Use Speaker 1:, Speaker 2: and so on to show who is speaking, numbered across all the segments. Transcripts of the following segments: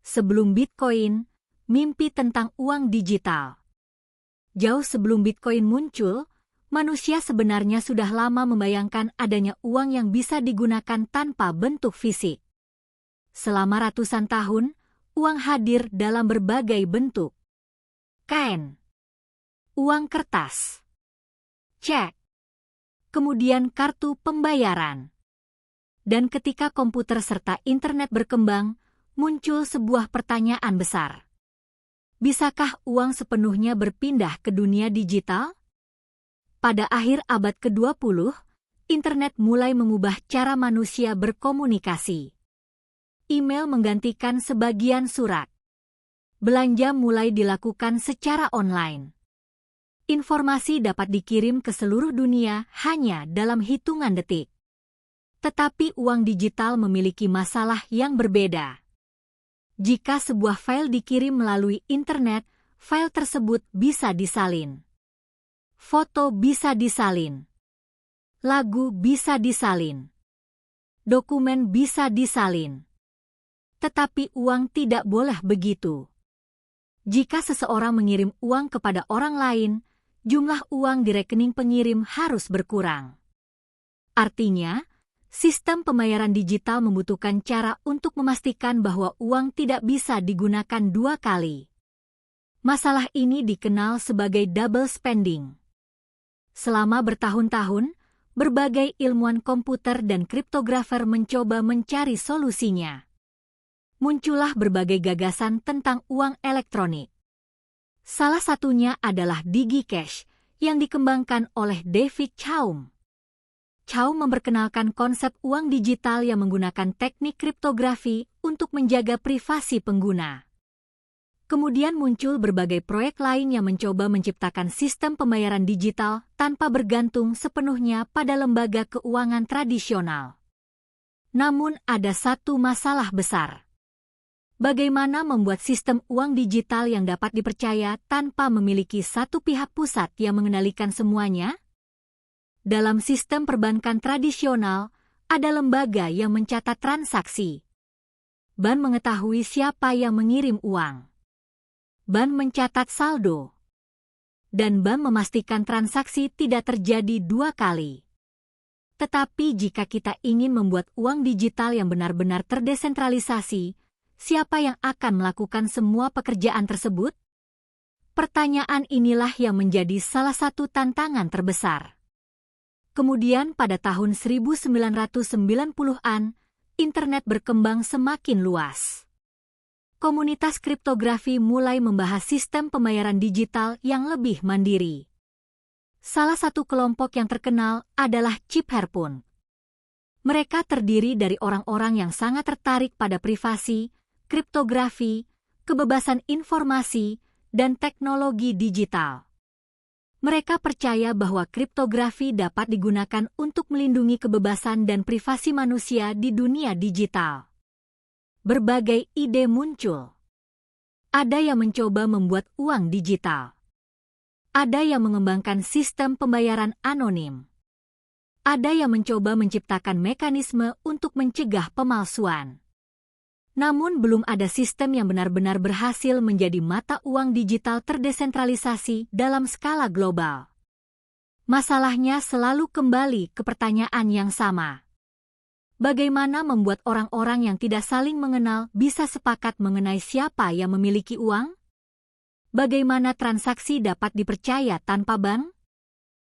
Speaker 1: Sebelum Bitcoin, mimpi tentang uang digital. Jauh sebelum Bitcoin muncul, manusia sebenarnya sudah lama membayangkan adanya uang yang bisa digunakan tanpa bentuk fisik. Selama ratusan tahun, uang hadir dalam berbagai bentuk. Kain, uang kertas, cek, kemudian kartu pembayaran. Dan ketika komputer serta internet berkembang, muncul sebuah pertanyaan besar. Bisakah uang sepenuhnya berpindah ke dunia digital? Pada akhir abad ke-20, internet mulai mengubah cara manusia berkomunikasi. Email menggantikan sebagian surat. Belanja mulai dilakukan secara online. Informasi dapat dikirim ke seluruh dunia hanya dalam hitungan detik. Tetapi uang digital memiliki masalah yang berbeda. Jika sebuah file dikirim melalui internet, file tersebut bisa disalin. Foto bisa disalin. Lagu bisa disalin. Dokumen bisa disalin. Tetapi uang tidak boleh begitu. Jika seseorang mengirim uang kepada orang lain, jumlah uang di rekening pengirim harus berkurang. Artinya, sistem pembayaran digital membutuhkan cara untuk memastikan bahwa uang tidak bisa digunakan dua kali. Masalah ini dikenal sebagai double spending. Selama bertahun-tahun, berbagai ilmuwan komputer dan kriptografer mencoba mencari solusinya. Muncullah berbagai gagasan tentang uang elektronik. Salah satunya adalah DigiCash yang dikembangkan oleh David Chaum. Chaum memperkenalkan konsep uang digital yang menggunakan teknik kriptografi untuk menjaga privasi pengguna. Kemudian muncul berbagai proyek lain yang mencoba menciptakan sistem pembayaran digital tanpa bergantung sepenuhnya pada lembaga keuangan tradisional. Namun ada satu masalah besar. Bagaimana membuat sistem uang digital yang dapat dipercaya tanpa memiliki satu pihak pusat yang mengendalikan semuanya? Dalam sistem perbankan tradisional, ada lembaga yang mencatat transaksi. Bank mengetahui siapa yang mengirim uang. Bank mencatat saldo. Dan bank memastikan transaksi tidak terjadi dua kali. Tetapi jika kita ingin membuat uang digital yang benar-benar terdesentralisasi, siapa yang akan melakukan semua pekerjaan tersebut? Pertanyaan inilah yang menjadi salah satu tantangan terbesar. Kemudian pada tahun 1990-an, internet berkembang semakin luas. Komunitas kriptografi mulai membahas sistem pembayaran digital yang lebih mandiri. Salah satu kelompok yang terkenal adalah Chipherpunk. Mereka terdiri dari orang-orang yang sangat tertarik pada privasi, kriptografi, kebebasan informasi, dan teknologi digital. Mereka percaya bahwa kriptografi dapat digunakan untuk melindungi kebebasan dan privasi manusia di dunia digital. Berbagai ide muncul. Ada yang mencoba membuat uang digital. Ada yang mengembangkan sistem pembayaran anonim. Ada yang mencoba menciptakan mekanisme untuk mencegah pemalsuan. Namun belum ada sistem yang benar-benar berhasil menjadi mata uang digital terdesentralisasi dalam skala global. Masalahnya selalu kembali ke pertanyaan yang sama. Bagaimana membuat orang-orang yang tidak saling mengenal bisa sepakat mengenai siapa yang memiliki uang? Bagaimana transaksi dapat dipercaya tanpa bank?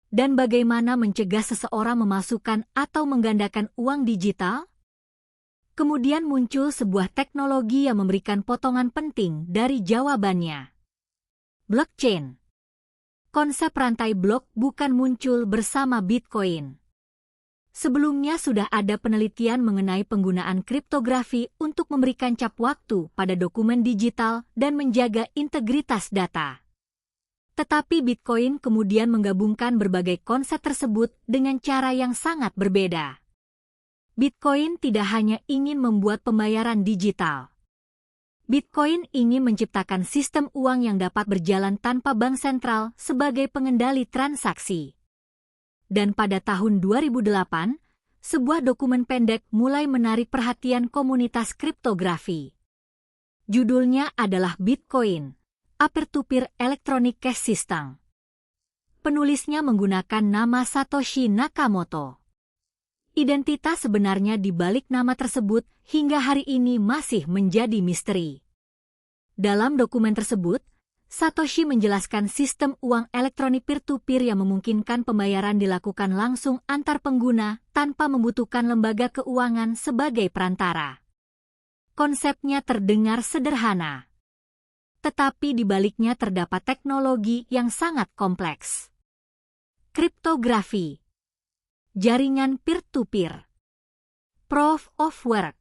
Speaker 1: Dan bagaimana mencegah seseorang memasukkan atau menggandakan uang digital? Kemudian muncul sebuah teknologi yang memberikan potongan penting dari jawabannya. Blockchain. Konsep rantai blok bukan muncul bersama Bitcoin. Sebelumnya sudah ada penelitian mengenai penggunaan kriptografi untuk memberikan cap waktu pada dokumen digital dan menjaga integritas data. Tetapi Bitcoin kemudian menggabungkan berbagai konsep tersebut dengan cara yang sangat berbeda. Bitcoin tidak hanya ingin membuat pembayaran digital. Bitcoin ingin menciptakan sistem uang yang dapat berjalan tanpa bank sentral sebagai pengendali transaksi. Dan pada tahun 2008, sebuah dokumen pendek mulai menarik perhatian komunitas kriptografi. Judulnya adalah Bitcoin, a peer-to-peer electronic cash system. Penulisnya menggunakan nama Satoshi Nakamoto. Identitas sebenarnya di balik nama tersebut hingga hari ini masih menjadi misteri. Dalam dokumen tersebut, Satoshi menjelaskan sistem uang elektronik peer-to-peer yang memungkinkan pembayaran dilakukan langsung antar pengguna tanpa membutuhkan lembaga keuangan sebagai perantara. Konsepnya terdengar sederhana, tetapi di baliknya terdapat teknologi yang sangat kompleks. Kriptografi, jaringan peer-to-peer, proof of work,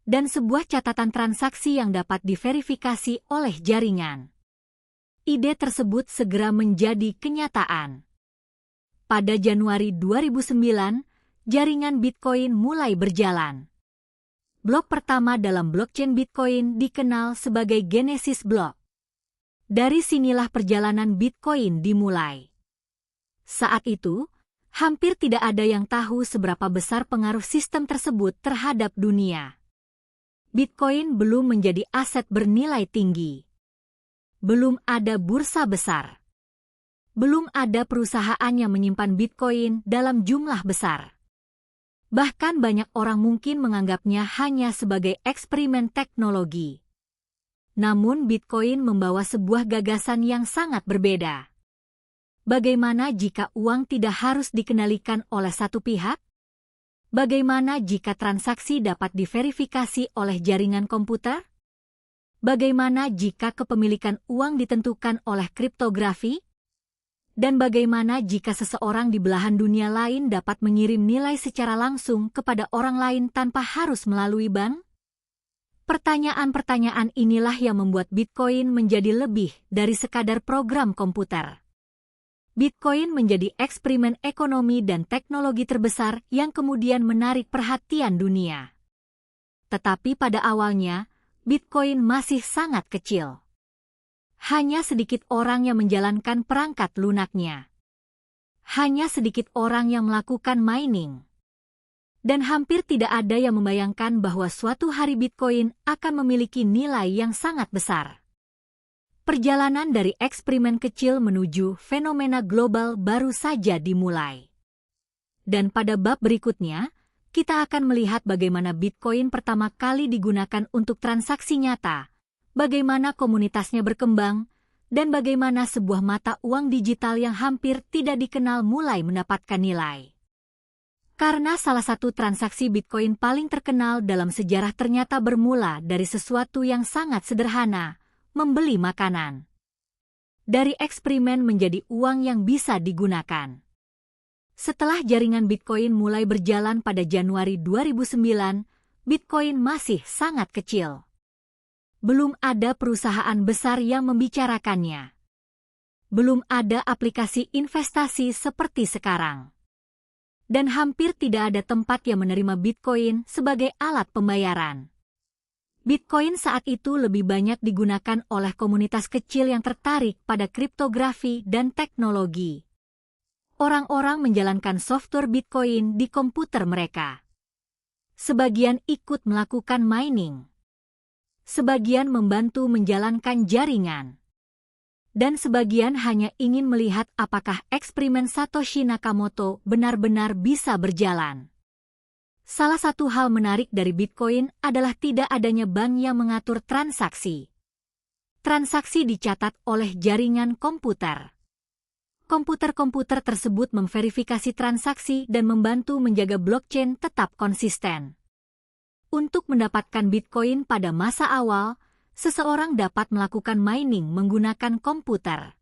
Speaker 1: dan sebuah catatan transaksi yang dapat diverifikasi oleh jaringan. Ide tersebut segera menjadi kenyataan. Pada Januari 2009, jaringan Bitcoin mulai berjalan. Blok pertama dalam blockchain Bitcoin dikenal sebagai Genesis Block. Dari sinilah perjalanan Bitcoin dimulai. Saat itu, hampir tidak ada yang tahu seberapa besar pengaruh sistem tersebut terhadap dunia. Bitcoin belum menjadi aset bernilai tinggi. Belum ada bursa besar. Belum ada perusahaan yang menyimpan Bitcoin dalam jumlah besar. Bahkan banyak orang mungkin menganggapnya hanya sebagai eksperimen teknologi. Namun Bitcoin membawa sebuah gagasan yang sangat berbeda. Bagaimana jika uang tidak harus dikendalikan oleh satu pihak? Bagaimana jika transaksi dapat diverifikasi oleh jaringan komputer? Bagaimana jika kepemilikan uang ditentukan oleh kriptografi? Dan bagaimana jika seseorang di belahan dunia lain dapat mengirim nilai secara langsung kepada orang lain tanpa harus melalui bank? Pertanyaan-pertanyaan inilah yang membuat Bitcoin menjadi lebih dari sekadar program komputer. Bitcoin menjadi eksperimen ekonomi dan teknologi terbesar yang kemudian menarik perhatian dunia. Tetapi pada awalnya, Bitcoin masih sangat kecil. Hanya sedikit orang yang menjalankan perangkat lunaknya. Hanya sedikit orang yang melakukan mining. Dan hampir tidak ada yang membayangkan bahwa suatu hari Bitcoin akan memiliki nilai yang sangat besar. Perjalanan dari eksperimen kecil menuju fenomena global baru saja dimulai. Dan pada bab berikutnya, kita akan melihat bagaimana Bitcoin pertama kali digunakan untuk transaksi nyata, bagaimana komunitasnya berkembang, dan bagaimana sebuah mata uang digital yang hampir tidak dikenal mulai mendapatkan nilai. Karena salah satu transaksi Bitcoin paling terkenal dalam sejarah ternyata bermula dari sesuatu yang sangat sederhana, membeli makanan. Dari eksperimen menjadi uang yang bisa digunakan. Setelah jaringan Bitcoin mulai berjalan pada Januari 2009, Bitcoin masih sangat kecil. Belum ada perusahaan besar yang membicarakannya. Belum ada aplikasi investasi seperti sekarang. Dan hampir tidak ada tempat yang menerima Bitcoin sebagai alat pembayaran. Bitcoin saat itu lebih banyak digunakan oleh komunitas kecil yang tertarik pada kriptografi dan teknologi. Orang-orang menjalankan software Bitcoin di komputer mereka. Sebagian ikut melakukan mining. Sebagian membantu menjalankan jaringan. Dan sebagian hanya ingin melihat apakah eksperimen Satoshi Nakamoto benar-benar bisa berjalan. Salah satu hal menarik dari Bitcoin adalah tidak adanya bank yang mengatur transaksi. Transaksi dicatat oleh jaringan komputer. Komputer-komputer tersebut memverifikasi transaksi dan membantu menjaga blockchain tetap konsisten. Untuk mendapatkan Bitcoin pada masa awal, seseorang dapat melakukan mining menggunakan komputer.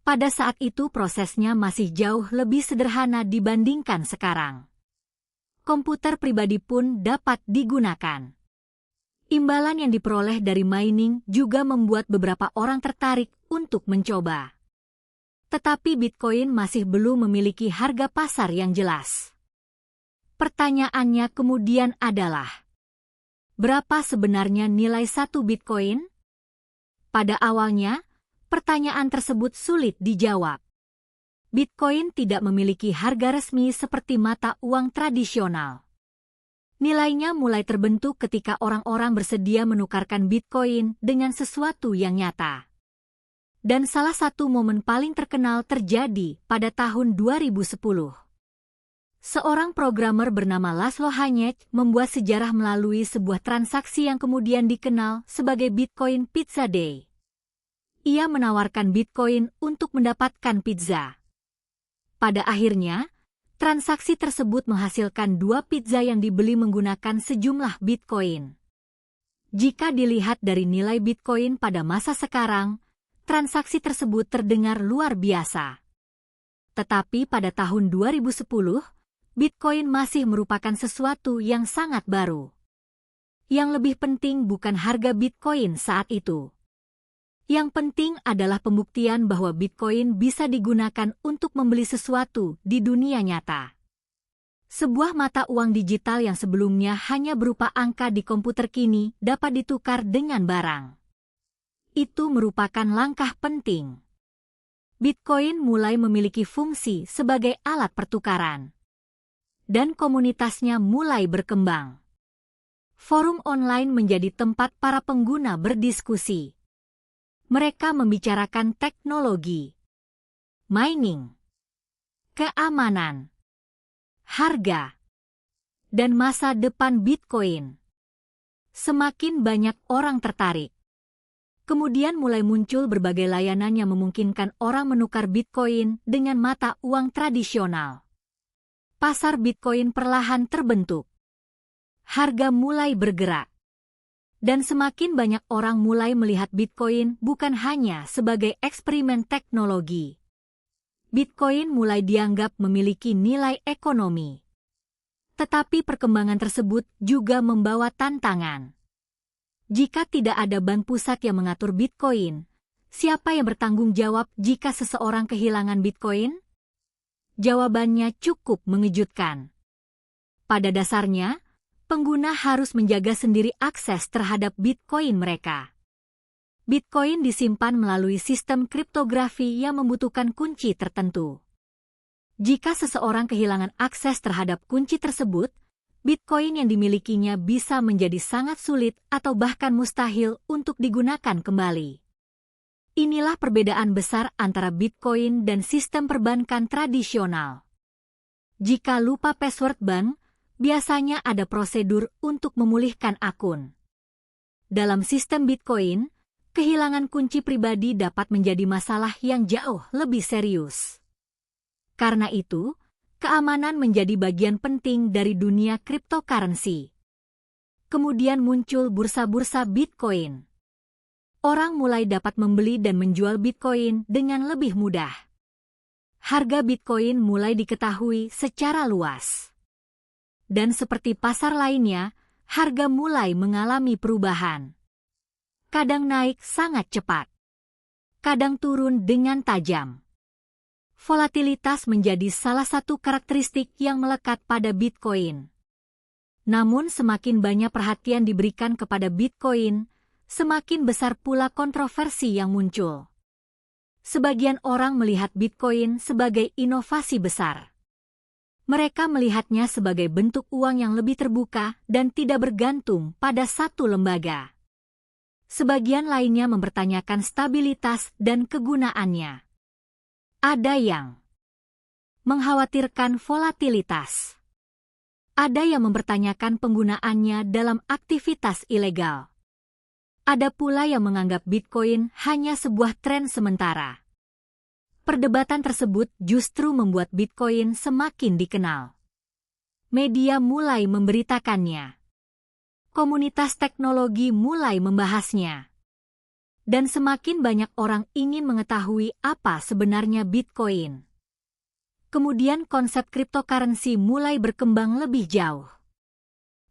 Speaker 1: Pada saat itu prosesnya masih jauh lebih sederhana dibandingkan sekarang. Komputer pribadi pun dapat digunakan. Imbalan yang diperoleh dari mining juga membuat beberapa orang tertarik untuk mencoba. Tetapi Bitcoin masih belum memiliki harga pasar yang jelas. Pertanyaannya kemudian adalah, berapa sebenarnya nilai satu Bitcoin? Pada awalnya, pertanyaan tersebut sulit dijawab. Bitcoin tidak memiliki harga resmi seperti mata uang tradisional. Nilainya mulai terbentuk ketika orang-orang bersedia menukarkan Bitcoin dengan sesuatu yang nyata. Dan salah satu momen paling terkenal terjadi pada tahun 2010. Seorang programmer bernama Laszlo Hanyecz membuat sejarah melalui sebuah transaksi yang kemudian dikenal sebagai Bitcoin Pizza Day. Ia menawarkan Bitcoin untuk mendapatkan pizza. Pada akhirnya, transaksi tersebut menghasilkan 2 pizza yang dibeli menggunakan sejumlah Bitcoin. Jika dilihat dari nilai Bitcoin pada masa sekarang, transaksi tersebut terdengar luar biasa. Tetapi pada tahun 2010, Bitcoin masih merupakan sesuatu yang sangat baru. Yang lebih penting bukan harga Bitcoin saat itu. Yang penting adalah pembuktian bahwa Bitcoin bisa digunakan untuk membeli sesuatu di dunia nyata. Sebuah mata uang digital yang sebelumnya hanya berupa angka di komputer kini dapat ditukar dengan barang. Itu merupakan langkah penting. Bitcoin mulai memiliki fungsi sebagai alat pertukaran. Dan komunitasnya mulai berkembang. Forum online menjadi tempat para pengguna berdiskusi. Mereka membicarakan teknologi, mining, keamanan, harga, dan masa depan Bitcoin. Semakin banyak orang tertarik. Kemudian mulai muncul berbagai layanan yang memungkinkan orang menukar Bitcoin dengan mata uang tradisional. Pasar Bitcoin perlahan terbentuk. Harga mulai bergerak. Dan semakin banyak orang mulai melihat Bitcoin bukan hanya sebagai eksperimen teknologi. Bitcoin mulai dianggap memiliki nilai ekonomi. Tetapi perkembangan tersebut juga membawa tantangan. Jika tidak ada bank pusat yang mengatur Bitcoin, siapa yang bertanggung jawab jika seseorang kehilangan Bitcoin? Jawabannya cukup mengejutkan. Pada dasarnya, pengguna harus menjaga sendiri akses terhadap Bitcoin mereka. Bitcoin disimpan melalui sistem kriptografi yang membutuhkan kunci tertentu. Jika seseorang kehilangan akses terhadap kunci tersebut, Bitcoin yang dimilikinya bisa menjadi sangat sulit atau bahkan mustahil untuk digunakan kembali. Inilah perbedaan besar antara Bitcoin dan sistem perbankan tradisional. Jika lupa password bank, biasanya ada prosedur untuk memulihkan akun. Dalam sistem Bitcoin, kehilangan kunci pribadi dapat menjadi masalah yang jauh lebih serius. Karena itu, keamanan menjadi bagian penting dari dunia cryptocurrency. Kemudian muncul bursa-bursa Bitcoin. Orang mulai dapat membeli dan menjual Bitcoin dengan lebih mudah. Harga Bitcoin mulai diketahui secara luas. Dan seperti pasar lainnya, harga mulai mengalami perubahan. Kadang naik sangat cepat. Kadang turun dengan tajam. Volatilitas menjadi salah satu karakteristik yang melekat pada Bitcoin. Namun semakin banyak perhatian diberikan kepada Bitcoin, semakin besar pula kontroversi yang muncul. Sebagian orang melihat Bitcoin sebagai inovasi besar. Mereka melihatnya sebagai bentuk uang yang lebih terbuka dan tidak bergantung pada satu lembaga. Sebagian lainnya mempertanyakan stabilitas dan kegunaannya. Ada yang mengkhawatirkan volatilitas. Ada yang mempertanyakan penggunaannya dalam aktivitas ilegal. Ada pula yang menganggap Bitcoin hanya sebuah tren sementara. Perdebatan tersebut justru membuat Bitcoin semakin dikenal. Media mulai memberitakannya. Komunitas teknologi mulai membahasnya. Dan semakin banyak orang ingin mengetahui apa sebenarnya Bitcoin. Kemudian konsep cryptocurrency mulai berkembang lebih jauh.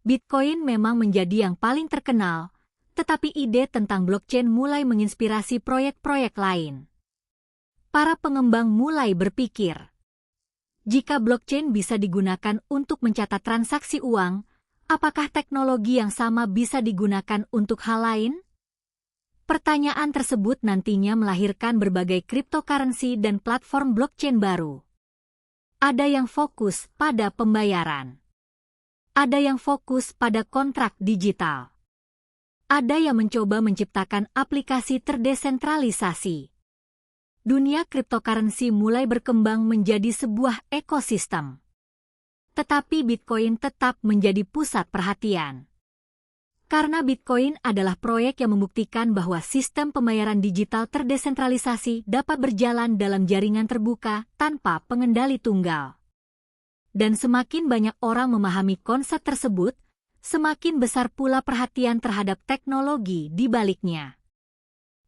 Speaker 1: Bitcoin memang menjadi yang paling terkenal, tetapi ide tentang blockchain mulai menginspirasi proyek-proyek lain. Para pengembang mulai berpikir, jika blockchain bisa digunakan untuk mencatat transaksi uang, apakah teknologi yang sama bisa digunakan untuk hal lain? Pertanyaan tersebut nantinya melahirkan berbagai cryptocurrency dan platform blockchain baru. Ada yang fokus pada pembayaran. Ada yang fokus pada kontrak digital. Ada yang mencoba menciptakan aplikasi terdesentralisasi. Dunia cryptocurrency mulai berkembang menjadi sebuah ekosistem. Tetapi Bitcoin tetap menjadi pusat perhatian. Karena Bitcoin adalah proyek yang membuktikan bahwa sistem pembayaran digital terdesentralisasi dapat berjalan dalam jaringan terbuka tanpa pengendali tunggal. Dan semakin banyak orang memahami konsep tersebut, semakin besar pula perhatian terhadap teknologi di baliknya.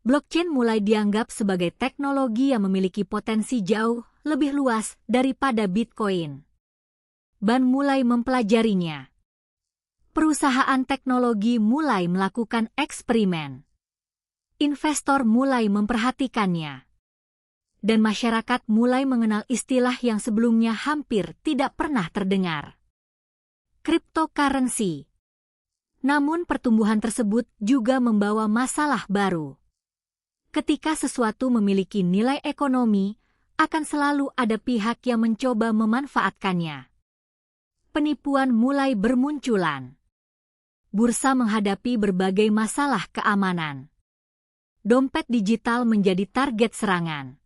Speaker 1: Blockchain mulai dianggap sebagai teknologi yang memiliki potensi jauh lebih luas daripada Bitcoin. Ban mulai mempelajarinya. Perusahaan teknologi mulai melakukan eksperimen. Investor mulai memperhatikannya. Dan masyarakat mulai mengenal istilah yang sebelumnya hampir tidak pernah terdengar. Cryptocurrency. Namun pertumbuhan tersebut juga membawa masalah baru. Ketika sesuatu memiliki nilai ekonomi, akan selalu ada pihak yang mencoba memanfaatkannya. Penipuan mulai bermunculan. Bursa menghadapi berbagai masalah keamanan. Dompet digital menjadi target serangan.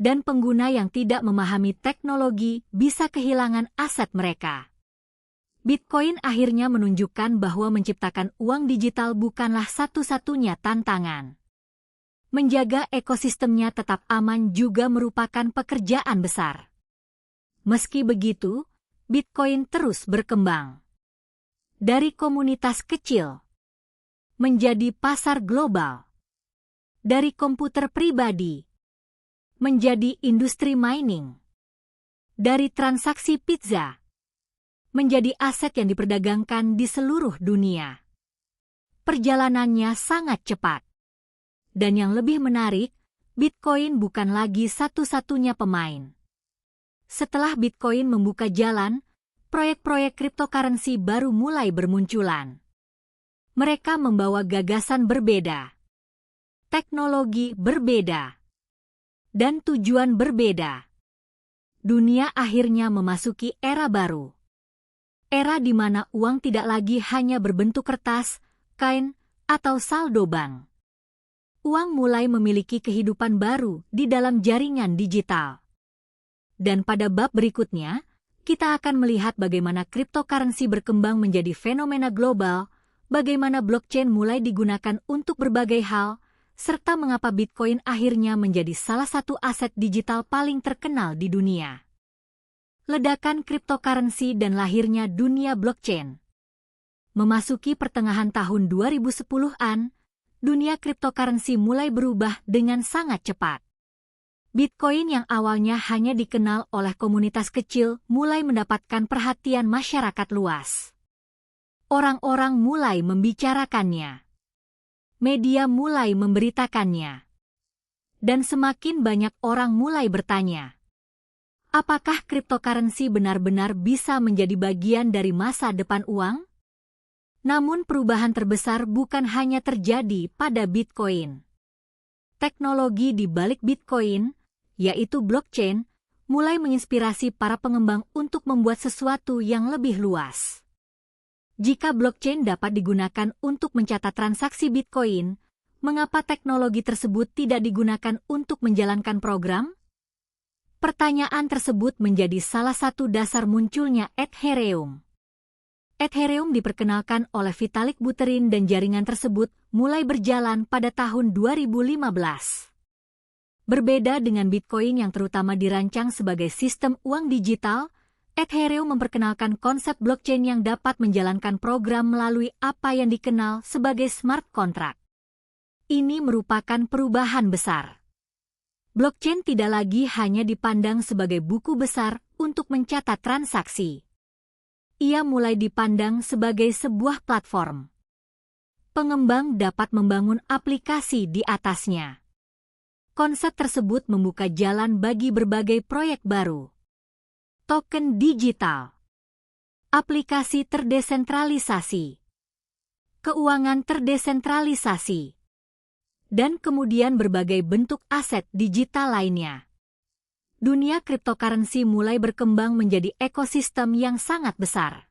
Speaker 1: Dan pengguna yang tidak memahami teknologi bisa kehilangan aset mereka. Bitcoin akhirnya menunjukkan bahwa menciptakan uang digital bukanlah satu-satunya tantangan. Menjaga ekosistemnya tetap aman juga merupakan pekerjaan besar. Meski begitu, Bitcoin terus berkembang. Dari komunitas kecil menjadi pasar global. Dari komputer pribadi menjadi industri mining. Dari transaksi pizza menjadi aset yang diperdagangkan di seluruh dunia. Perjalanannya sangat cepat. Dan yang lebih menarik, Bitcoin bukan lagi satu-satunya pemain. Setelah Bitcoin membuka jalan, proyek-proyek cryptocurrency baru mulai bermunculan. Mereka membawa gagasan berbeda, teknologi berbeda, dan tujuan berbeda. Dunia akhirnya memasuki era baru. Era di mana uang tidak lagi hanya berbentuk kertas, kain, atau saldo bank. Uang mulai memiliki kehidupan baru di dalam jaringan digital. Dan pada bab berikutnya, kita akan melihat bagaimana cryptocurrency berkembang menjadi fenomena global, bagaimana blockchain mulai digunakan untuk berbagai hal, serta mengapa Bitcoin akhirnya menjadi salah satu aset digital paling terkenal di dunia. Ledakan cryptocurrency dan lahirnya dunia blockchain. Memasuki pertengahan tahun 2010-an, dunia cryptocurrency mulai berubah dengan sangat cepat. Bitcoin yang awalnya hanya dikenal oleh komunitas kecil mulai mendapatkan perhatian masyarakat luas. Orang-orang mulai membicarakannya. Media mulai memberitakannya. Dan semakin banyak orang mulai bertanya, apakah cryptocurrency benar-benar bisa menjadi bagian dari masa depan uang? Namun perubahan terbesar bukan hanya terjadi pada Bitcoin. Teknologi di balik Bitcoin, yaitu blockchain, mulai menginspirasi para pengembang untuk membuat sesuatu yang lebih luas. Jika blockchain dapat digunakan untuk mencatat transaksi Bitcoin, mengapa teknologi tersebut tidak digunakan untuk menjalankan program? Pertanyaan tersebut menjadi salah satu dasar munculnya Ethereum. Ethereum diperkenalkan oleh Vitalik Buterin dan jaringan tersebut mulai berjalan pada tahun 2015. Berbeda dengan Bitcoin yang terutama dirancang sebagai sistem uang digital, Ethereum memperkenalkan konsep blockchain yang dapat menjalankan program melalui apa yang dikenal sebagai smart contract. Ini merupakan perubahan besar. Blockchain tidak lagi hanya dipandang sebagai buku besar untuk mencatat transaksi. Ia mulai dipandang sebagai sebuah platform. Pengembang dapat membangun aplikasi di atasnya. Konsep tersebut membuka jalan bagi berbagai proyek baru. Token digital, aplikasi terdesentralisasi, keuangan terdesentralisasi, dan kemudian berbagai bentuk aset digital lainnya. Dunia cryptocurrency mulai berkembang menjadi ekosistem yang sangat besar.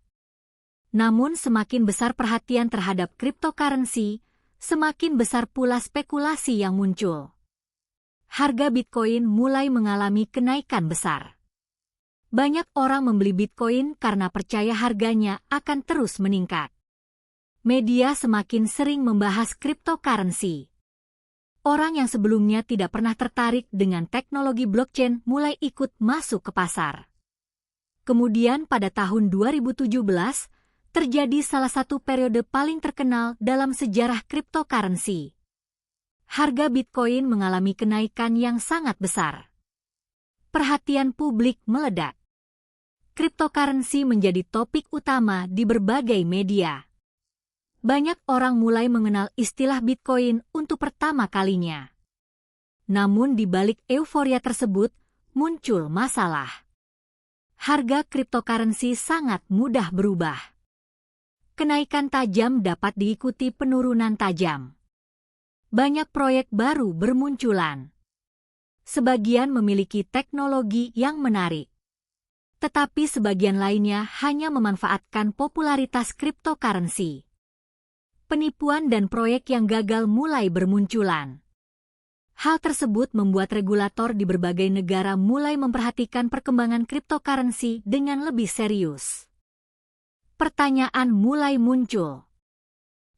Speaker 1: Namun semakin besar perhatian terhadap cryptocurrency, semakin besar pula spekulasi yang muncul. Harga Bitcoin mulai mengalami kenaikan besar. Banyak orang membeli Bitcoin karena percaya harganya akan terus meningkat. Media semakin sering membahas cryptocurrency. Orang yang sebelumnya tidak pernah tertarik dengan teknologi blockchain mulai ikut masuk ke pasar. Kemudian pada tahun 2017, terjadi salah satu periode paling terkenal dalam sejarah cryptocurrency. Harga Bitcoin mengalami kenaikan yang sangat besar. Perhatian publik meledak. Cryptocurrency menjadi topik utama di berbagai media. Banyak orang mulai mengenal istilah Bitcoin untuk pertama kalinya. Namun di balik euforia tersebut, muncul masalah. Harga cryptocurrency sangat mudah berubah. Kenaikan tajam dapat diikuti penurunan tajam. Banyak proyek baru bermunculan. Sebagian memiliki teknologi yang menarik. Tetapi sebagian lainnya hanya memanfaatkan popularitas cryptocurrency. Penipuan dan proyek yang gagal mulai bermunculan. Hal tersebut membuat regulator di berbagai negara mulai memperhatikan perkembangan cryptocurrency dengan lebih serius. Pertanyaan mulai muncul.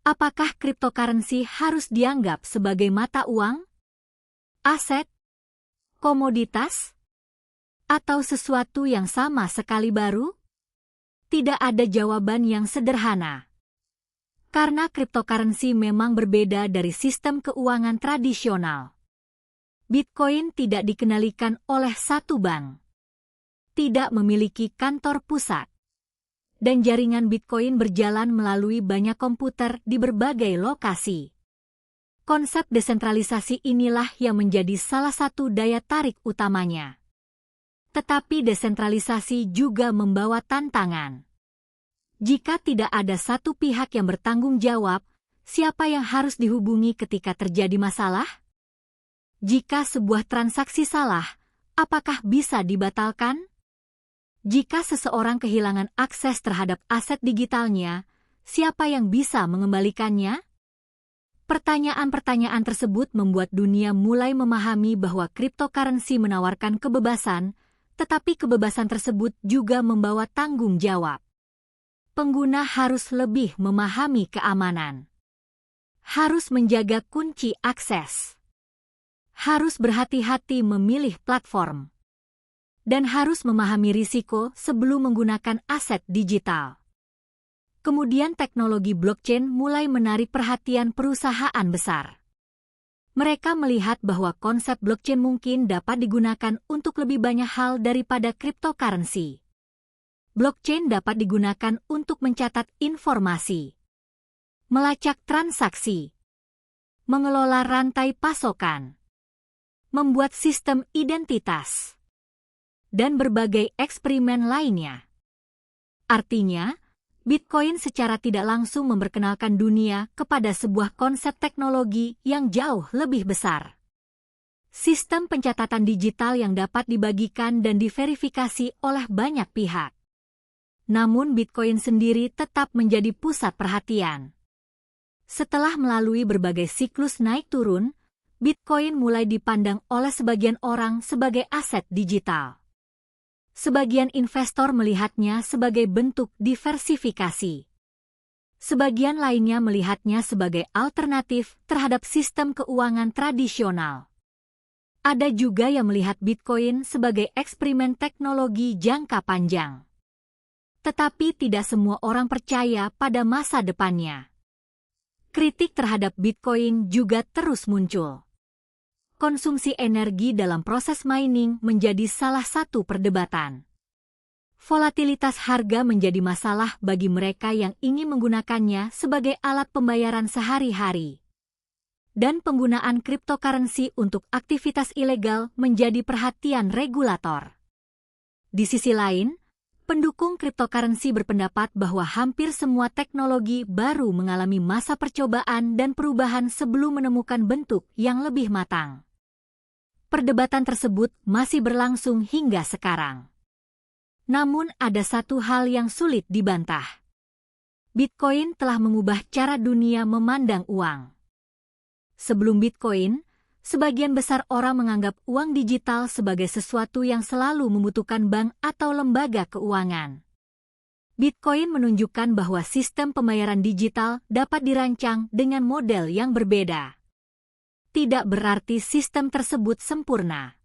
Speaker 1: Apakah cryptocurrency harus dianggap sebagai mata uang, aset, komoditas, atau sesuatu yang sama sekali baru? Tidak ada jawaban yang sederhana. Karena cryptocurrency memang berbeda dari sistem keuangan tradisional. Bitcoin tidak dikendalikan oleh satu bank. Tidak memiliki kantor pusat. Dan jaringan Bitcoin berjalan melalui banyak komputer di berbagai lokasi. Konsep desentralisasi inilah yang menjadi salah satu daya tarik utamanya. Tetapi desentralisasi juga membawa tantangan. Jika tidak ada satu pihak yang bertanggung jawab, siapa yang harus dihubungi ketika terjadi masalah? Jika sebuah transaksi salah, apakah bisa dibatalkan? Jika seseorang kehilangan akses terhadap aset digitalnya, siapa yang bisa mengembalikannya? Pertanyaan-pertanyaan tersebut membuat dunia mulai memahami bahwa cryptocurrency menawarkan kebebasan, tetapi kebebasan tersebut juga membawa tanggung jawab. Pengguna harus lebih memahami keamanan. Harus menjaga kunci akses. Harus berhati-hati memilih platform. Dan harus memahami risiko sebelum menggunakan aset digital. Kemudian teknologi blockchain mulai menarik perhatian perusahaan besar. Mereka melihat bahwa konsep blockchain mungkin dapat digunakan untuk lebih banyak hal daripada cryptocurrency. Blockchain dapat digunakan untuk mencatat informasi, melacak transaksi, mengelola rantai pasokan, membuat sistem identitas, dan berbagai eksperimen lainnya. Artinya, Bitcoin secara tidak langsung memperkenalkan dunia kepada sebuah konsep teknologi yang jauh lebih besar. Sistem pencatatan digital yang dapat dibagikan dan diverifikasi oleh banyak pihak. Namun Bitcoin sendiri tetap menjadi pusat perhatian. Setelah melalui berbagai siklus naik turun, Bitcoin mulai dipandang oleh sebagian orang sebagai aset digital. Sebagian investor melihatnya sebagai bentuk diversifikasi. Sebagian lainnya melihatnya sebagai alternatif terhadap sistem keuangan tradisional. Ada juga yang melihat Bitcoin sebagai eksperimen teknologi jangka panjang. Tetapi tidak semua orang percaya pada masa depannya. Kritik terhadap Bitcoin juga terus muncul. Konsumsi energi dalam proses mining menjadi salah satu perdebatan. Volatilitas harga menjadi masalah bagi mereka yang ingin menggunakannya sebagai alat pembayaran sehari-hari. Dan penggunaan cryptocurrency untuk aktivitas ilegal menjadi perhatian regulator. Di sisi lain, pendukung cryptocurrency berpendapat bahwa hampir semua teknologi baru mengalami masa percobaan dan perubahan sebelum menemukan bentuk yang lebih matang. Perdebatan tersebut masih berlangsung hingga sekarang. Namun ada satu hal yang sulit dibantah. Bitcoin telah mengubah cara dunia memandang uang. Sebelum Bitcoin, sebagian besar orang menganggap uang digital sebagai sesuatu yang selalu membutuhkan bank atau lembaga keuangan. Bitcoin menunjukkan bahwa sistem pembayaran digital dapat dirancang dengan model yang berbeda. Tidak berarti sistem tersebut sempurna.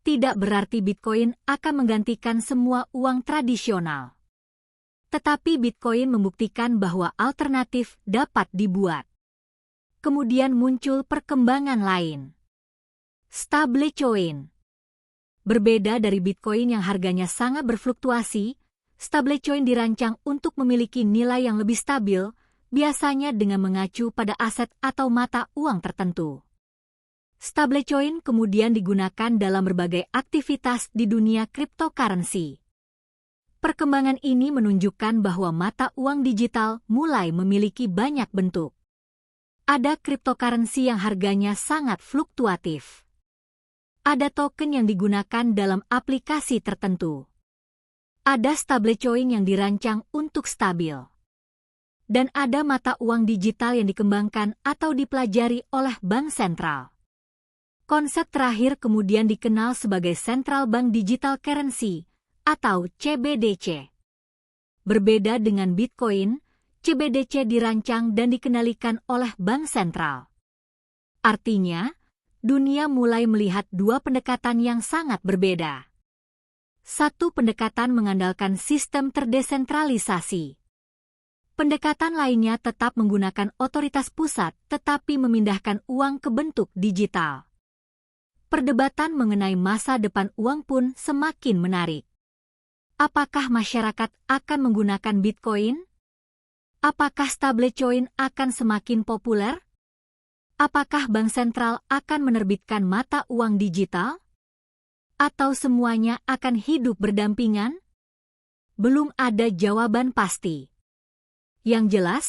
Speaker 1: Tidak berarti Bitcoin akan menggantikan semua uang tradisional. Tetapi Bitcoin membuktikan bahwa alternatif dapat dibuat. Kemudian muncul perkembangan lain. Stablecoin. Berbeda dari Bitcoin yang harganya sangat berfluktuasi, stablecoin dirancang untuk memiliki nilai yang lebih stabil, biasanya dengan mengacu pada aset atau mata uang tertentu. Stablecoin kemudian digunakan dalam berbagai aktivitas di dunia cryptocurrency. Perkembangan ini menunjukkan bahwa mata uang digital mulai memiliki banyak bentuk. Ada cryptocurrency yang harganya sangat fluktuatif. Ada token yang digunakan dalam aplikasi tertentu. Ada stablecoin yang dirancang untuk stabil. Dan ada mata uang digital yang dikembangkan atau dipelajari oleh bank sentral. Konsep terakhir kemudian dikenal sebagai Central Bank Digital Currency atau CBDC. Berbeda dengan Bitcoin, CBDC dirancang dan dikendalikan oleh bank sentral. Artinya, dunia mulai melihat dua pendekatan yang sangat berbeda. Satu pendekatan mengandalkan sistem terdesentralisasi. Pendekatan lainnya tetap menggunakan otoritas pusat tetapi memindahkan uang ke bentuk digital. Perdebatan mengenai masa depan uang pun semakin menarik. Apakah masyarakat akan menggunakan Bitcoin? Apakah stablecoin akan semakin populer? Apakah bank sentral akan menerbitkan mata uang digital? Atau semuanya akan hidup berdampingan? Belum ada jawaban pasti. Yang jelas,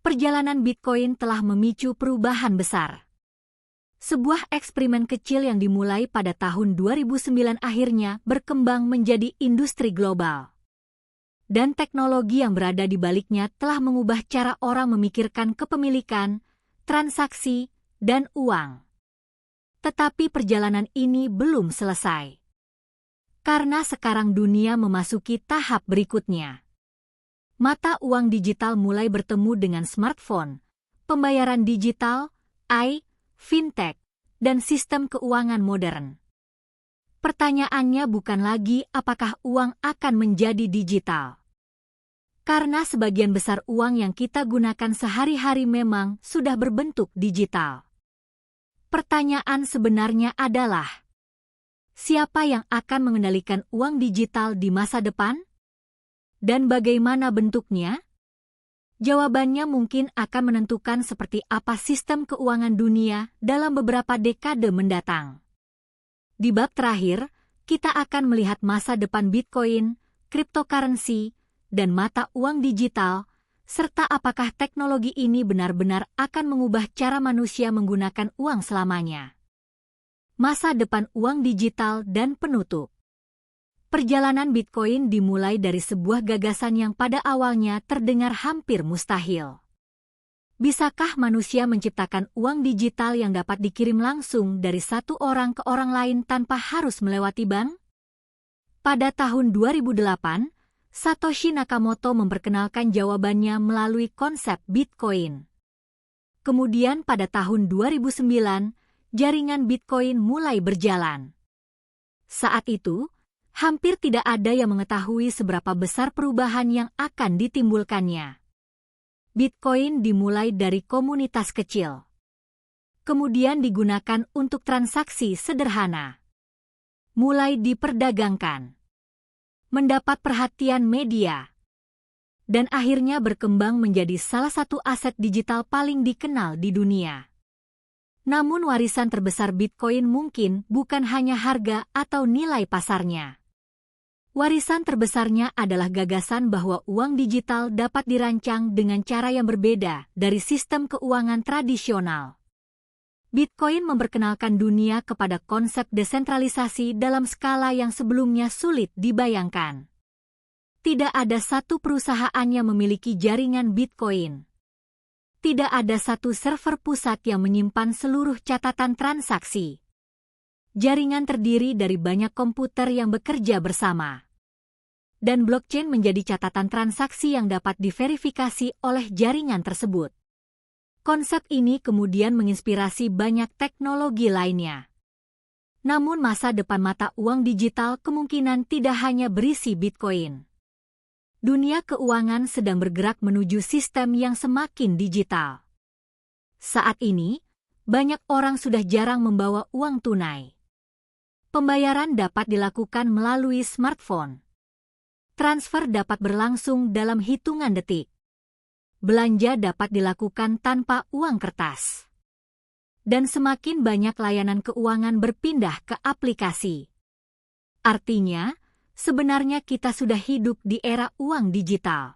Speaker 1: perjalanan Bitcoin telah memicu perubahan besar. Sebuah eksperimen kecil yang dimulai pada tahun 2009 akhirnya berkembang menjadi industri global. Dan teknologi yang berada di baliknya telah mengubah cara orang memikirkan kepemilikan, transaksi, dan uang. Tetapi perjalanan ini belum selesai. Karena sekarang dunia memasuki tahap berikutnya. Mata uang digital mulai bertemu dengan smartphone, pembayaran digital, fintech, dan sistem keuangan modern. Pertanyaannya bukan lagi apakah uang akan menjadi digital. Karena sebagian besar uang yang kita gunakan sehari-hari memang sudah berbentuk digital. Pertanyaan sebenarnya adalah, siapa yang akan mengendalikan uang digital di masa depan? Dan bagaimana bentuknya? Jawabannya mungkin akan menentukan seperti apa sistem keuangan dunia dalam beberapa dekade mendatang. Di bab terakhir, kita akan melihat masa depan Bitcoin, cryptocurrency, dan mata uang digital, serta apakah teknologi ini benar-benar akan mengubah cara manusia menggunakan uang selamanya. Masa depan uang digital dan penutup. Perjalanan Bitcoin dimulai dari sebuah gagasan yang pada awalnya terdengar hampir mustahil. Bisakah manusia menciptakan uang digital yang dapat dikirim langsung dari satu orang ke orang lain tanpa harus melewati bank? Pada tahun 2008, Satoshi Nakamoto memperkenalkan jawabannya melalui konsep Bitcoin. Kemudian pada tahun 2009, jaringan Bitcoin mulai berjalan. Saat itu, hampir tidak ada yang mengetahui seberapa besar perubahan yang akan ditimbulkannya. Bitcoin dimulai dari komunitas kecil. Kemudian digunakan untuk transaksi sederhana. Mulai diperdagangkan. Mendapat perhatian media. Dan akhirnya berkembang menjadi salah satu aset digital paling dikenal di dunia. Namun warisan terbesar Bitcoin mungkin bukan hanya harga atau nilai pasarnya. Warisan terbesarnya adalah gagasan bahwa uang digital dapat dirancang dengan cara yang berbeda dari sistem keuangan tradisional. Bitcoin memperkenalkan dunia kepada konsep desentralisasi dalam skala yang sebelumnya sulit dibayangkan. Tidak ada satu perusahaan yang memiliki jaringan Bitcoin. Tidak ada satu server pusat yang menyimpan seluruh catatan transaksi. Jaringan terdiri dari banyak komputer yang bekerja bersama. Dan blockchain menjadi catatan transaksi yang dapat diverifikasi oleh jaringan tersebut. Konsep ini kemudian menginspirasi banyak teknologi lainnya. Namun masa depan mata uang digital kemungkinan tidak hanya berisi Bitcoin. Dunia keuangan sedang bergerak menuju sistem yang semakin digital. Saat ini, banyak orang sudah jarang membawa uang tunai. Pembayaran dapat dilakukan melalui smartphone. Transfer dapat berlangsung dalam hitungan detik. Belanja dapat dilakukan tanpa uang kertas. Dan semakin banyak layanan keuangan berpindah ke aplikasi. Artinya, sebenarnya kita sudah hidup di era uang digital.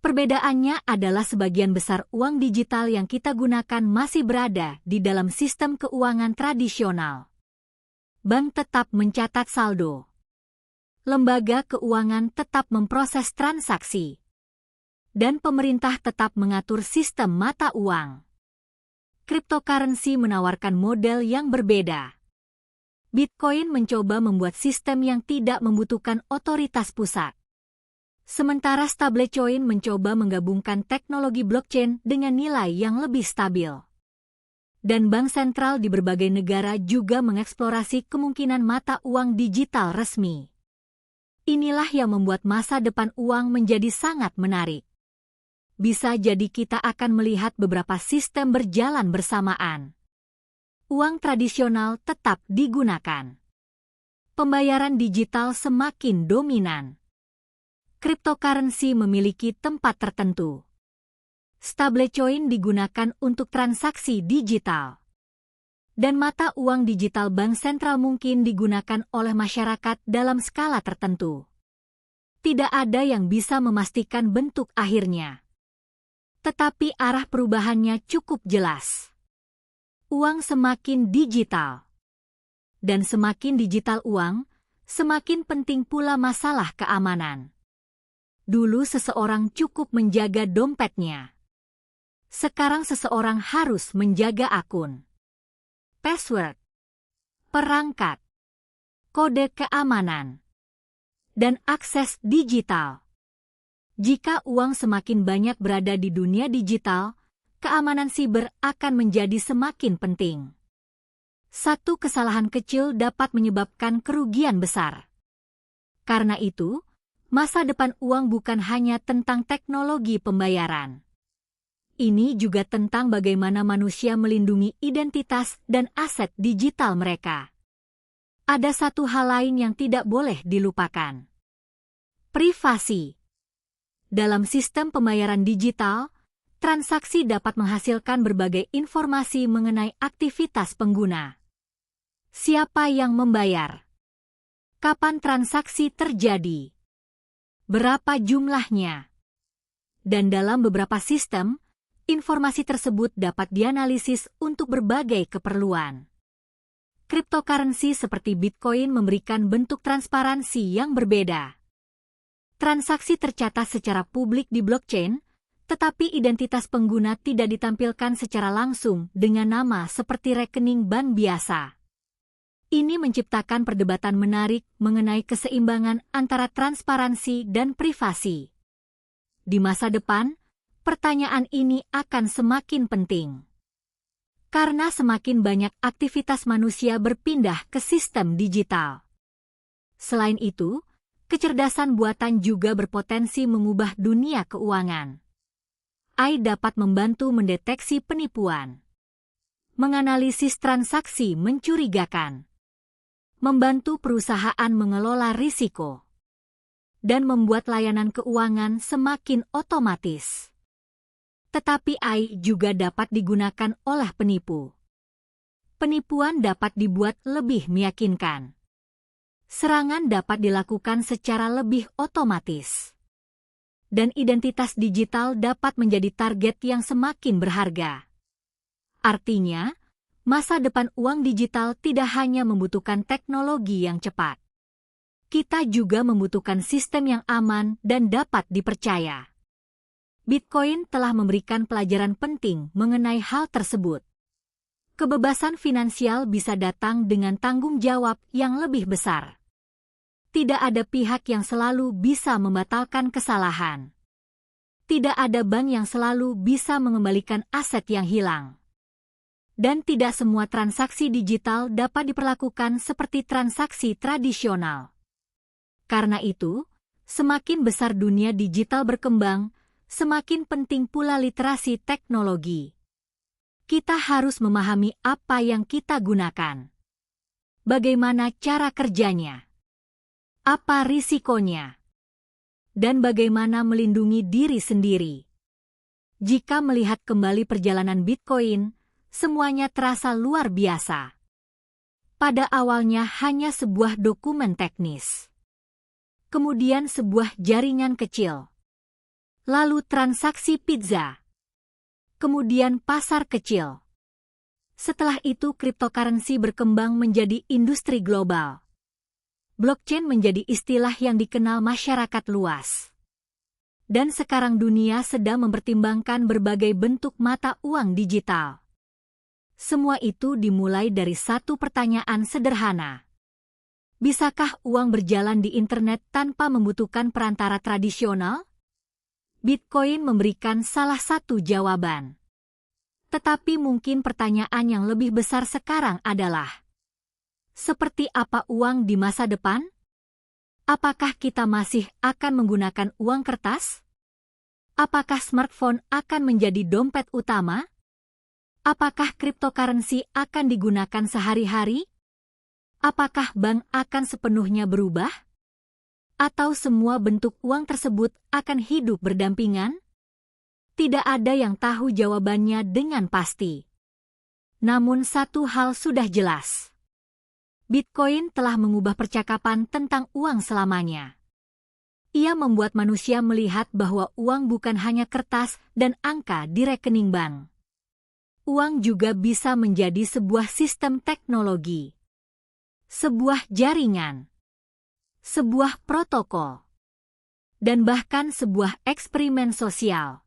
Speaker 1: Perbedaannya adalah sebagian besar uang digital yang kita gunakan masih berada di dalam sistem keuangan tradisional. Bank tetap mencatat saldo. Lembaga keuangan tetap memproses transaksi. Dan pemerintah tetap mengatur sistem mata uang. Cryptocurrency menawarkan model yang berbeda. Bitcoin mencoba membuat sistem yang tidak membutuhkan otoritas pusat. Sementara stablecoin mencoba menggabungkan teknologi blockchain dengan nilai yang lebih stabil. Dan bank sentral di berbagai negara juga mengeksplorasi kemungkinan mata uang digital resmi. Inilah yang membuat masa depan uang menjadi sangat menarik. Bisa jadi kita akan melihat beberapa sistem berjalan bersamaan. Uang tradisional tetap digunakan. Pembayaran digital semakin dominan. Cryptocurrency memiliki tempat tertentu. Stablecoin digunakan untuk transaksi digital. Dan mata uang digital bank sentral mungkin digunakan oleh masyarakat dalam skala tertentu. Tidak ada yang bisa memastikan bentuk akhirnya. Tetapi arah perubahannya cukup jelas. Uang semakin digital. Dan semakin digital uang, semakin penting pula masalah keamanan. Dulu seseorang cukup menjaga dompetnya. Sekarang seseorang harus menjaga akun, password, perangkat, kode keamanan, dan akses digital. Jika uang semakin banyak berada di dunia digital, keamanan siber akan menjadi semakin penting. Satu kesalahan kecil dapat menyebabkan kerugian besar. Karena itu, masa depan uang bukan hanya tentang teknologi pembayaran. Ini juga tentang bagaimana manusia melindungi identitas dan aset digital mereka. Ada satu hal lain yang tidak boleh dilupakan. Privasi. Dalam sistem pembayaran digital, transaksi dapat menghasilkan berbagai informasi mengenai aktivitas pengguna. Siapa yang membayar? Kapan transaksi terjadi? Berapa jumlahnya? Dan dalam beberapa sistem, informasi tersebut dapat dianalisis untuk berbagai keperluan. Cryptocurrency seperti Bitcoin memberikan bentuk transparansi yang berbeda. Transaksi tercatat secara publik di blockchain, tetapi identitas pengguna tidak ditampilkan secara langsung dengan nama seperti rekening bank biasa. Ini menciptakan perdebatan menarik mengenai keseimbangan antara transparansi dan privasi. Di masa depan, pertanyaan ini akan semakin penting. Karena semakin banyak aktivitas manusia berpindah ke sistem digital. Selain itu, kecerdasan buatan juga berpotensi mengubah dunia keuangan. AI dapat membantu mendeteksi penipuan, menganalisis transaksi mencurigakan, membantu perusahaan mengelola risiko, dan membuat layanan keuangan semakin otomatis. Tetapi AI juga dapat digunakan oleh penipu. Penipuan dapat dibuat lebih meyakinkan. Serangan dapat dilakukan secara lebih otomatis. Dan identitas digital dapat menjadi target yang semakin berharga. Artinya, masa depan uang digital tidak hanya membutuhkan teknologi yang cepat. kita juga membutuhkan sistem yang aman dan dapat dipercaya. Bitcoin telah memberikan pelajaran penting mengenai hal tersebut. Kebebasan finansial bisa datang dengan tanggung jawab yang lebih besar. Tidak ada pihak yang selalu bisa membatalkan kesalahan. Tidak ada bank yang selalu bisa mengembalikan aset yang hilang. Dan tidak semua transaksi digital dapat diperlakukan seperti transaksi tradisional. Karena itu, semakin besar dunia digital berkembang, semakin penting pula literasi teknologi. Kita harus memahami apa yang kita gunakan. Bagaimana cara kerjanya? Apa risikonya? Dan bagaimana melindungi diri sendiri? Jika melihat kembali perjalanan Bitcoin, semuanya terasa luar biasa. Pada awalnya hanya sebuah dokumen teknis. Kemudian sebuah jaringan kecil. Lalu transaksi pizza. Kemudian pasar kecil. Setelah itu cryptocurrency berkembang menjadi industri global. Blockchain menjadi istilah yang dikenal masyarakat luas. Dan sekarang dunia sedang mempertimbangkan berbagai bentuk mata uang digital. Semua itu dimulai dari satu pertanyaan sederhana. Bisakah uang berjalan di internet tanpa membutuhkan perantara tradisional? Bitcoin memberikan salah satu jawaban. Tetapi mungkin pertanyaan yang lebih besar sekarang adalah, seperti apa uang di masa depan? Apakah kita masih akan menggunakan uang kertas? Apakah smartphone akan menjadi dompet utama? Apakah cryptocurrency akan digunakan sehari-hari? Apakah bank akan sepenuhnya berubah? Atau semua bentuk uang tersebut akan hidup berdampingan? Tidak ada yang tahu jawabannya dengan pasti. Namun satu hal sudah jelas. Bitcoin telah mengubah percakapan tentang uang selamanya. Ia membuat manusia melihat bahwa uang bukan hanya kertas dan angka di rekening bank. Uang juga bisa menjadi sebuah sistem teknologi. Sebuah jaringan, sebuah protokol, dan bahkan sebuah eksperimen sosial.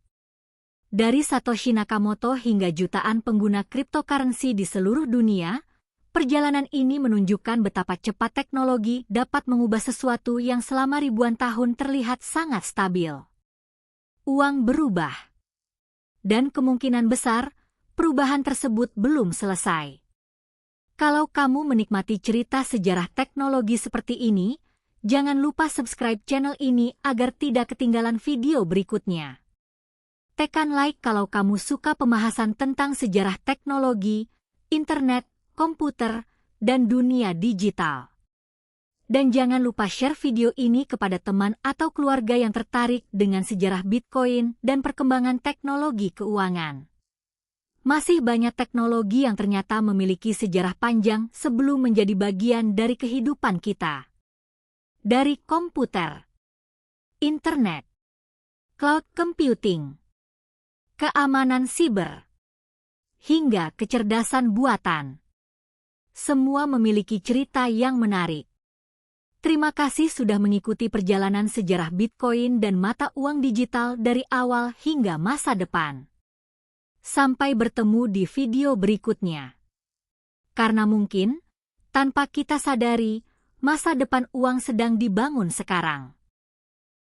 Speaker 1: Dari Satoshi Nakamoto hingga jutaan pengguna cryptocurrency di seluruh dunia, perjalanan ini menunjukkan betapa cepat teknologi dapat mengubah sesuatu yang selama ribuan tahun terlihat sangat stabil. Uang berubah. Dan kemungkinan besar, perubahan tersebut belum selesai. Kalau kamu menikmati cerita sejarah teknologi seperti ini, jangan lupa subscribe channel ini agar tidak ketinggalan video berikutnya. Tekan like kalau kamu suka pembahasan tentang sejarah teknologi, internet, komputer, dan dunia digital. Dan jangan lupa share video ini kepada teman atau keluarga yang tertarik dengan sejarah Bitcoin dan perkembangan teknologi keuangan. Masih banyak teknologi yang ternyata memiliki sejarah panjang sebelum menjadi bagian dari kehidupan kita. Dari komputer, internet, cloud computing, keamanan siber, hingga kecerdasan buatan. Semua memiliki cerita yang menarik. Terima kasih sudah mengikuti perjalanan sejarah Bitcoin dan mata uang digital dari awal hingga masa depan. Sampai bertemu di video berikutnya. Karena mungkin, tanpa kita sadari, masa depan uang sedang dibangun sekarang.